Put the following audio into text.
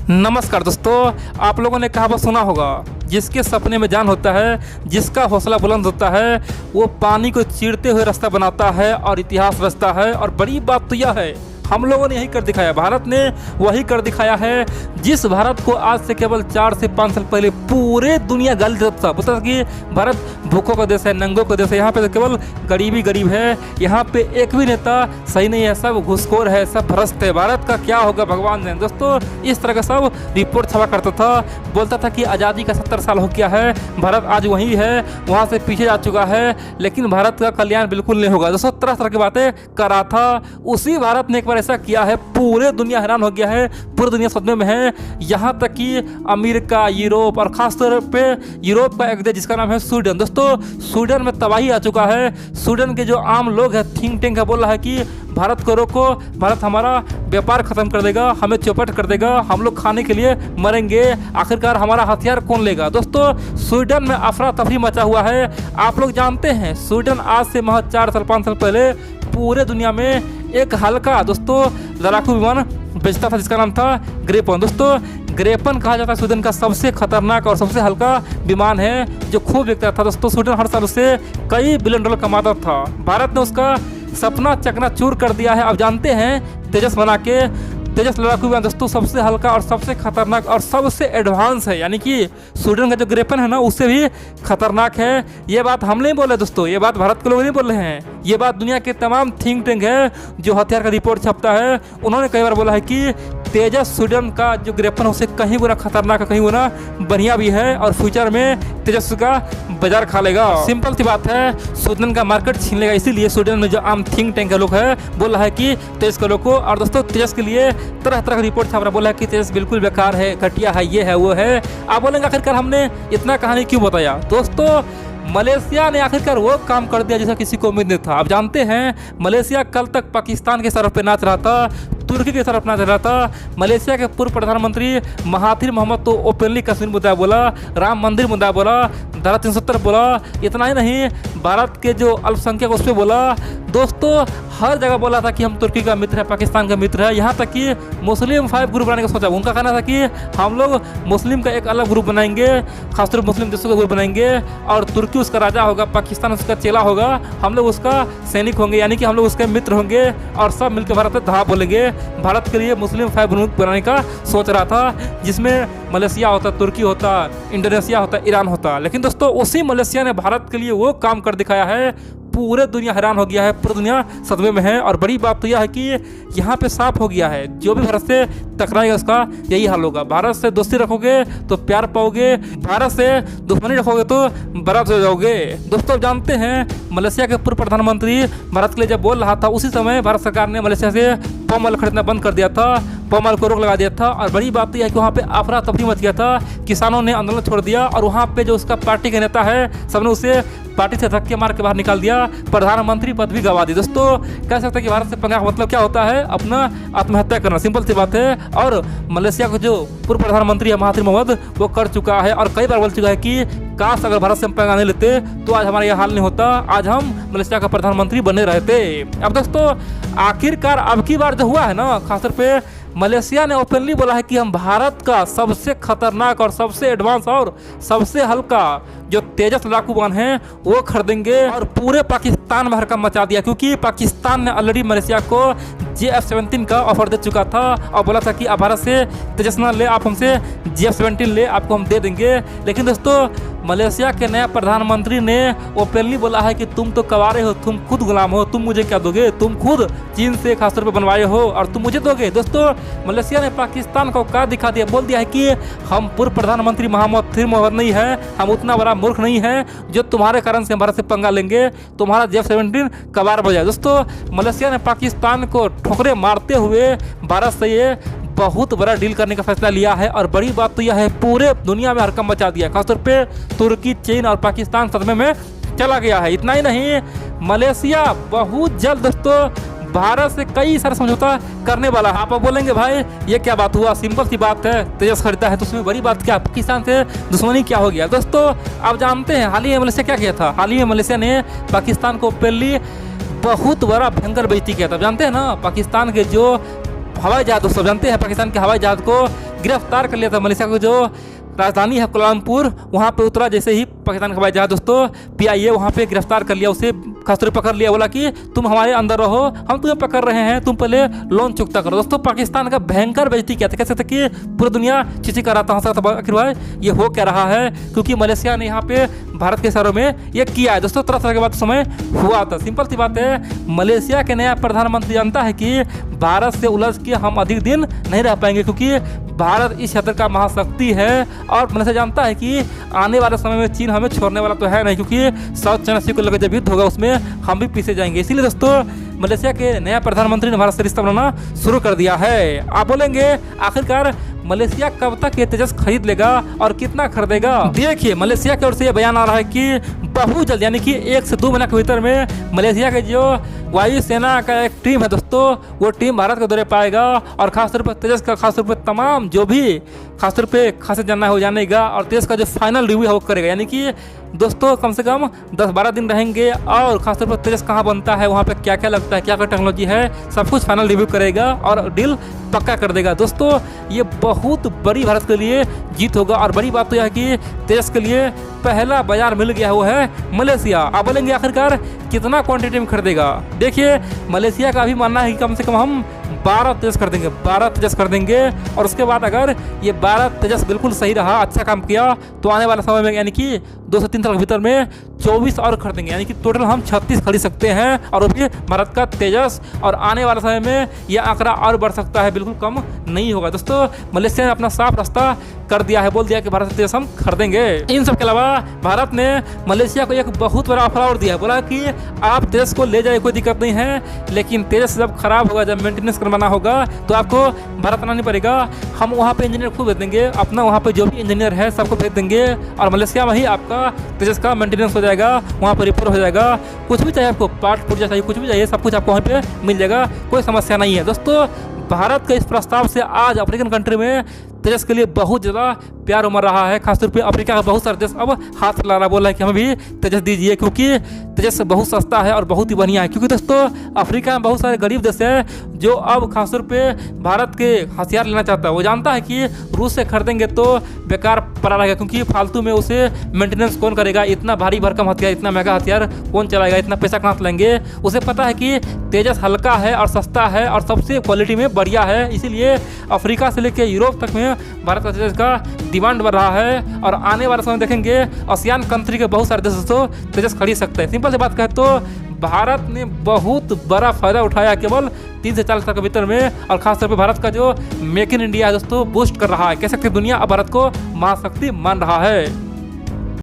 नमस्कार दोस्तों, आप लोगों ने कहावत सुना होगा, जिसके सपने में जान होता है, जिसका हौसला बुलंद होता है, वो पानी को चीरते हुए रास्ता बनाता है और इतिहास रचता है। और बड़ी बात तो यह है, हम लोगों ने यही कर दिखाया, भारत ने वही कर दिखाया है जिस भारत को आज से केवल 4 से 5 साल पहले पूरे दुनिया गाली देता था। बोलता था कि भारत भूखों का देश है, नंगों का देश है, यहाँ पे तो केवल गरीबी गरीब है, यहाँ पे एक भी नेता सही नहीं है, सब घुसखोर है, सब भ्रष्ट है, भारत का क्या होगा भगवान जाने। दोस्तों, इस तरह का सब रिपोर्ट छपा करता था, बोलता था कि आज़ादी का 70 साल हो गया है, भारत आज वही है, वहाँ से पीछे जा चुका है, लेकिन भारत का कल्याण बिल्कुल नहीं होगा। दोस्तों, तरह तरह की बातें करा था। उसी भारत ने एक बार ऐसा किया है, पूरे दुनिया हैरान हो गया है, पूरी दुनिया सदमे में है। यहाँ तक कि अमेरिका, यूरोप और खासतौर पे यूरोप का एक देश जिसका नाम है स्वीडन। दोस्तों, स्वीडन में तबाही आ चुका है। स्वीडन के जो आम लोग हैं, थिंक टैंक है, बोल रहा है कि भारत को रोको, भारत हमारा व्यापार खत्म कर देगा, हमें चौपट कर देगा, हम लोग खाने के लिए मरेंगे, आखिरकार हमारा हथियार कौन लेगा। दोस्तों, स्वीडन में अफरा तफरी मचा हुआ है। आप लोग जानते हैं, स्वीडन आज से महज 4 साल 5 साल पहले पूरे दुनिया में एक हल्का दोस्तों लड़ाकू विमान बेचता था, जिसका नाम था ग्रिपेन। दोस्तों, ग्रिपेन कहा जाता है स्वीडन का सबसे खतरनाक और सबसे हल्का विमान है, जो खूब बिकता था। दोस्तों, स्वीडन हर साल उससे कई बिलियन डॉलर कमाता था। भारत ने उसका सपना चकनाचूर कर दिया है। अब जानते हैं, तेजस बना के, तेजस लड़ाकू विमान दोस्तों सबसे हल्का और सबसे खतरनाक और सबसे एडवांस है, यानी कि स्वीडन का जो ग्रिपेन है ना, उससे भी खतरनाक है। ये बात हम नहीं बोले दोस्तों, ये बात भारत के लोग नहीं बोल रहे हैं, ये बात दुनिया के तमाम थिंक टैंक है जो हथियार का रिपोर्ट छपता है, उन्होंने कई बार बोला है कि तेजस स्वीडन का जो ग्रिपेन है, उससे कहीं गुना खतरनाक है, कहीं गुना बढ़िया भी है, और फ्यूचर में तेजस का बाजार खा लेगा। सिंपल सी बात है, स्वीडन का मार्केट छीन लेगा। इसीलिए स्वीडन में जो आम थिंक टैंक के लोग है, बोल रहा है कि तेजस के लोग को, और दोस्तों तेजस के लिए तरह तरह का रिपोर्ट छाप रहा, बोला है कि तेजस बिल्कुल बेकार है, घटिया है, ये है वो है। आप बोलेंगे आखिरकार हमने इतना कहानी क्यों बताया। दोस्तों, मलेशिया ने आखिरकार वो काम कर दिया जिसका किसी को उम्मीद नहीं था। आप जानते हैं, मलेशिया कल तक पाकिस्तान के सरफ पे नाच रहा था, तुर्की के तरफ नाच रहा था। मलेशिया के पूर्व प्रधानमंत्री महाथिर मोहम्मद तो ओपनली कश्मीर मुद्दा बोला, राम मंदिर मुद्दा बोला, धारा 370 बोला। इतना ही नहीं, भारत के जो अल्पसंख्यक उस पर बोला। दोस्तों, हर जगह बोला था कि हम तुर्की का मित्र है, पाकिस्तान का मित्र है। यहाँ तक कि मुस्लिम 5 ग्रुप बनाने का सोचा। उनका कहना था कि हम लोग मुस्लिम का एक अलग ग्रुप बनाएंगे, खासतौर मुस्लिम देशों का ग्रुप बनाएंगे, और तुर्की उसका राजा होगा, पाकिस्तान उसका चेला होगा, हम लोग उसका सैनिक होंगे, यानी कि हम लोग उसके मित्र होंगे, और सब मिलकर भारत में धावा बोलेंगे। भारत के लिए मुस्लिम 5 ग्रुप बनाने का सोच रहा था, जिसमें मलेशिया होता, तुर्की होता, इंडोनेशिया होता, ईरान होता। लेकिन दोस्तों, उसी मलेशिया ने भारत के लिए वो काम कर दिखाया है, पूरे दुनिया हैरान हो गया है, पूरी दुनिया सदमे में है। और बड़ी बात तो यह है कि यहाँ पे साफ हो गया है, जो भी भारत से टकराएगा उसका यही हाल होगा। भारत से दोस्ती रखोगे तो प्यार पाओगे, भारत से दुश्मनी रखोगे तो बर्बाद हो जाओगे। दोस्तों, जानते हैं, मलेशिया के पूर्व प्रधानमंत्री भारत के लिए जब बोल रहा था, उसी समय भारत सरकार ने मलेशिया से पाम ऑयल खरीदना बंद कर दिया था, पाम ऑयल को रोक लगा दिया था। और बड़ी बात यह है कि वहाँ पे अफरा तफरी मच गया था, किसानों ने आंदोलन छोड़ दिया, और वहाँ पे जो उसका पार्टी के नेता है, सबने उसे पार्टी से धक्के मार के बाहर निकाल दिया, प्रधानमंत्री पद भी गंवा दी। दोस्तों, कह सकते हैं कि भारत से पंगा का मतलब क्या होता है, अपना आत्महत्या करना, सिंपल सी बात है। और मलेशिया का जो पूर्व प्रधानमंत्री है महाथिर मोहम्मद, वो कर चुका है और कई बार बोल चुका है कि काश अगर भारत से हम पंगा नहीं लेते तो आज हमारा यह हाल नहीं होता, आज हम मलेशिया का प्रधानमंत्री बने रहते। अब दोस्तों, आखिरकार अब की बार जो हुआ है ना, खासतौर पे मलेशिया ने ओपनली बोला है कि हम भारत का सबसे खतरनाक और सबसे एडवांस और सबसे हल्का जो तेजस लड़ाकू विमान है वो खरीदेंगे, और पूरे पाकिस्तान में हड़कंप मचा दिया, क्योंकि पाकिस्तान ने ऑलरेडी मलेशिया को JF-17 का ऑफर दे चुका था और बोला था कि आप भारत से तेजस ना ले, आप हमसे JF-17 ले, आपको हम दे देंगे। लेकिन दोस्तों, मलेशिया के नया प्रधानमंत्री ने ओपनली बोला है कि तुम तो कवारे हो, तुम खुद गुलाम हो, तुम मुझे क्या दोगे, तुम खुद चीन से खासतौर पर बनवाए हो और तुम मुझे दोगे। दोस्तों, मलेशिया ने पाकिस्तान को औकात दिखा दिया, बोल दिया है कि हम पूर्व प्रधानमंत्री महाथिर मोहम्मद नहीं है, हम उतना बड़ा मूर्ख नहीं है जो तुम्हारे कारण से भारत से पंगा लेंगे, तुम्हारा JF-17 कबार बजाए। दोस्तों, मलेशिया ने पाकिस्तान को ठोकरे मारते हुए भारत से ये बहुत बड़ा डील करने का फैसला लिया है। और बड़ी बात तो यह है, पूरे दुनिया में हड़कंप मचा दिया, खासतौर पे तुर्की, चीन और पाकिस्तान सदमे में चला गया है। इतना ही नहीं, मलेशिया बहुत जल्द दोस्तों भारत से कई सारे समझौता करने वाला है। आप बोलेंगे भाई ये क्या बात हुआ, सिंपल सी बात है, तेजस खरीदा है तो उसमें बड़ी बात क्या, पाकिस्तान से दुश्मनी क्या हो गया। दोस्तों, आप जानते हैं हाल ही में मलेशिया क्या किया था, हाल ही में मलेशिया ने पाकिस्तान को पहली बहुत बड़ा भयंकर बेइज्जती किया था। जानते हैं ना, पाकिस्तान के जो हवाई जहाज, दोस्तों जानते हैं पाकिस्तान के हवाई जहाज को गिरफ्तार कर लिया था। मलेशिया को जो राजधानी है कोलालमपुर, वहाँ पे उतरा जैसे ही पाकिस्तान का हवाई जहाज दोस्तों, PIA वहाँ पे गिरफ्तार कर लिया उसे, खासतौर पर पकड़ लिया, बोला कि तुम हमारे अंदर रहो, हम तुम्हें पकड़ रहे हैं, तुम पहले लोन चुकता करो। दोस्तों पाकिस्तान का भयंकर बेइज्जती किया था, कह सकते कि पूरी दुनिया चिची कर रहा था, हंसा था आखिर भाई ये हो क्या रहा है, क्योंकि मलेशिया ने यहाँ पे भारत के शहरों में ये किया है। दोस्तों तरह तरह के बात समय हुआ था। सिंपल सी बात है, मलेशिया के नया प्रधानमंत्री जानता है कि भारत से उलझ के हम अधिक दिन नहीं रह पाएंगे, क्योंकि भारत इस क्षेत्र का महाशक्ति है और मलेशिया जानता है कि आने वाले समय में चीन हमें छोड़ने वाला तो है नहीं, क्योंकि साउथ चाइना सी को लेकर जब युद्ध होगा उसमें हम भी पीछे जाएंगे। इसीलिए दोस्तों मलेशिया के नया प्रधानमंत्री ने भारत से रिश्ता बनाना शुरू कर दिया है। आप बोलेंगे आखिरकार मलेशिया कब तक ये तेजस खरीद लेगा और कितना खरीदेगा? देखिए मलेशिया की ओर से ये बयान आ रहा है कि बहुत जल्द, यानी कि 1 से 2 महीने के भीतर में मलेशिया के जो वायुसेना का एक टीम है दोस्तों, वो टीम भारत के दौरे पाएगा और खासतौर पर तेजस का खासतौर पर तमाम जो भी खासतौर पे खासे जानना है वो जानेगा और तेजस का जो फाइनल रिव्यू है वो करेगा। यानी कि दोस्तों कम से कम 10-12 दिन रहेंगे और खासतौर पर तेजस कहाँ बनता है, वहाँ पे क्या क्या लगता है, क्या क्या टेक्नोलॉजी है, सब कुछ फाइनल रिव्यू करेगा और डील पक्का कर देगा। दोस्तों ये बहुत बड़ी भारत के लिए जीत होगा और बड़ी बात तो यह है कि तेजस के लिए पहला बाजार मिल गया वो है मलेशिया। आप बोलेंगे आखिरकार कितना क्वांटिटी में खरीदेगा? देखिए मलेशिया का अभी मानना है कि कम से कम हम 12 तेजस कर देंगे, 12 तेजस कर देंगे और उसके बाद अगर ये 12 तेजस बिल्कुल सही रहा, अच्छा काम किया, तो आने वाले समय में यानी कि 2 से 3 साल के भीतर में 24 और खरीदेंगे, यानी कि टोटल हम 36 खरीद सकते हैं और वो भी भारत का तेजस। और आने वाले समय में यह आंकड़ा और बढ़ सकता है, बिल्कुल कम नहीं होगा। दोस्तों मलेशिया ने अपना साफ रास्ता कर दिया है, बोल दिया कि भारत से तेजस हम खरीदेंगे। इन सब के अलावा भारत ने मलेशिया को एक बहुत बड़ा ऑफर और दिया है, बोला कि आप तेजस को ले जाए कोई दिक्कत नहीं है, लेकिन तेजस जब खराब होगा, जब मेंटेनेंस करवाना होगा तो आपको भारत आना नहीं पड़ेगा, हम वहाँ पे इंजीनियर खुद भेज देंगे, अपना वहाँ पे जो भी इंजीनियर है सबको भेज देंगे और मलेशिया में ही आपका तेजस का मेंटेनेंस हो जाएगा, वहाँ पर रिपेयर हो जाएगा, कुछ भी चाहिए आपको, पार्ट पुर्जा चाहिए, कुछ भी चाहिए, सब कुछ आपको वहाँ पे मिल जाएगा, कोई समस्या नहीं है। दोस्तों भारत के इस प्रस्ताव से आज अफ्रीकन कंट्री में तेजस के लिए बहुत ज़्यादा प्यार उमड़ रहा है। खासतौर पे अफ्रीका का बहुत सारे देश अब हाथ ला रहा, बोल रहा है कि हमें भी तेजस दीजिए, क्योंकि तेजस बहुत सस्ता है और बहुत ही बढ़िया है। क्योंकि दोस्तों अफ्रीका में बहुत सारे गरीब देश हैं जो अब खासतौर पे भारत के हथियार लेना चाहता है, वो जानता है कि रूस से खरीदेंगे तो बेकार पड़ा रहेगा, क्योंकि फालतू में उसे मेंटेनेंस कौन करेगा, इतना भारी भरकम हथियार, इतना महंगा हथियार कौन चलाएगा, इतना पैसा कहाँ से लेंगे। उसे पता है कि तेजस हल्का है और सस्ता है और सबसे क्वालिटी में बढ़िया है, इसीलिए अफ्रीका से लेकर यूरोप तक में भारत का तेजस का डिमांड बढ़ रहा है और आने वाले समय देखेंगे आसियान कंट्री के बहुत सारे देश तो तेजस खरीद सकते हैं। सिंपल सी बात कहें तो भारत ने बहुत बड़ा फायदा उठाया केवल 3 से 4 साल के भीतर में, और खासतौर पे भारत का जो मेक इन इंडिया है दोस्तों बूस्ट कर रहा है। कह सकते हैं दुनिया अब भारत को महाशक्ति मान रहा है।